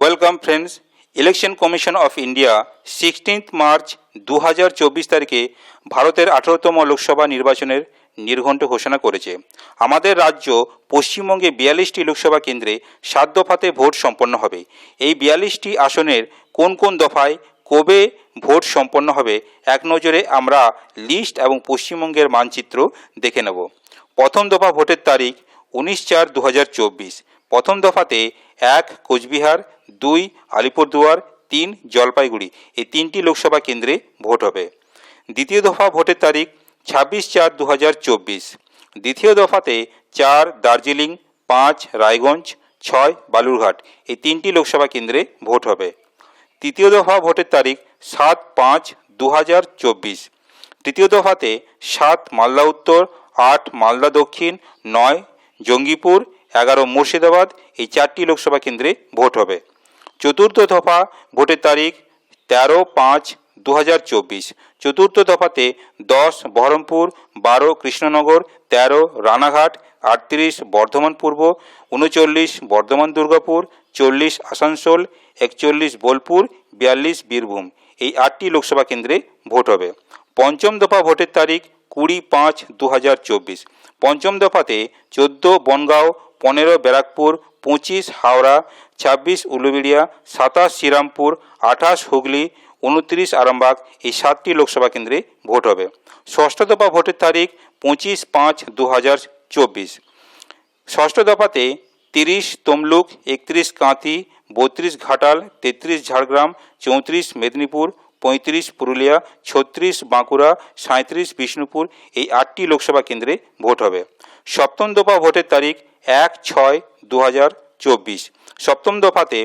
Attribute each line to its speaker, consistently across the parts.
Speaker 1: Welcome friends. Election commission of India 16 March 2024 তারিখে ভারতের 18তম লোকসভা নির্বাচনের নির্ঘণ্ট ঘোষণা করেছে। আমাদের রাজ্য পশ্চিমবঙ্গে 42টি লোকসভা কেন্দ্রে 7 দফাতে ভোট সম্পন্ন হবে। এই 42টি আসনের কোন কোন দফায় কবে ভোট সম্পন্ন হবে এক নজরে আমরা লিস্ট এবং পশ্চিমবঙ্গের মানচিত্র দেখে নেব। প্রথম দফা ভোটের তারিখ 19/4/2024। প্রথম দফাতে 1 কোচবিহার, 2 আলিপুরদুয়ার, 3 জলপাইগুড়ি এই 3টি লোকসভা কেন্দ্রে ভোট হবে। দ্বিতীয় দফা ভোটের তারিখ 26/4/2024। দ্বিতীয় দফাতে 4 দার্জিলিং, 5 রায়গঞ্জ, 6 বালুরঘাট এই 3টি লোকসভা কেন্দ্রে ভোট হবে। তৃতীয় দফা ভোটের তারিখ 7/5/2024। তৃতীয় দফাতে 7 মালদা উত্তর, 8 মালদা দক্ষিণ, 9 জঙ্গিপুর, 11 মুর্শিদাবাদ এই 4টি লোকসভা কেন্দ্রে ভোট হবে। চতুর্থ দফা ভোটের তারিখ 13/5/2024। চতুর্থ দফাতে 10 বহরমপুর, 12 কৃষ্ণনগর, 13 রানাঘাট, 38 বর্ধমান পূর্ব, 39 বর্ধমান দুর্গাপুর, 40 আসানসোল, 41 বোলপুর, 42 বীরভূম এই 8টি লোকসভা কেন্দ্রে ভোট হবে। পঞ্চম দফা ভোটের তারিখ 20/5/2024। পঞ্চম দফাতে 14 বনগাঁও, 15 ব্যারাকপুর, 25 হাওড়া, 26 উলুবেড়িয়া, 27 শ্রীরামপুর, 28 হুগলি, 29 আরামবাগ এই 7টি লোকসভা কেন্দ্রে ভোট হবে। ষষ্ঠ দফা ভোটের তারিখ 25/5/2024। ষষ্ঠ দফাতে 30 তমলুক, 31 কাঁথি, 32 ঘাটাল, 33 ঝাড়গ্রাম, 34 মেদিনীপুর, 35 পুরুলিয়া, 36 বাঁকুড়া, 37 বিষ্ণুপুর এই 8টি লোকসভা কেন্দ্রে ভোট হবে। সপ্তম দফা ভোটের তারিখ 1/6/2024। সপ্তম দফাতে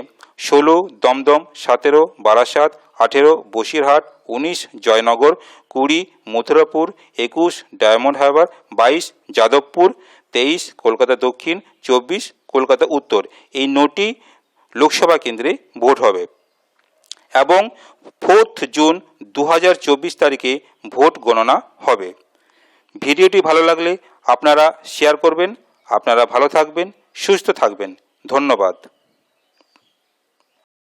Speaker 1: 16 দমদম, 17 বারাসাত, 18 বসিরহাট, 19 জয়নগর, 20 মথুরাপুর, 21 ডায়মন্ড হারবার, 22 যাদবপুর, 23 কলকাতা দক্ষিণ, 24 কলকাতা উত্তর এই 9টি লোকসভা কেন্দ্রে ভোট হবে এবং 4 জুন 2024 তারিখে ভোট গণনা হবে। ভিডিওটি ভালো লাগলে আপনারা শেয়ার করবেন। আপনারা ভালো থাকবেন, সুস্থ থাকবেন। ধন্যবাদ।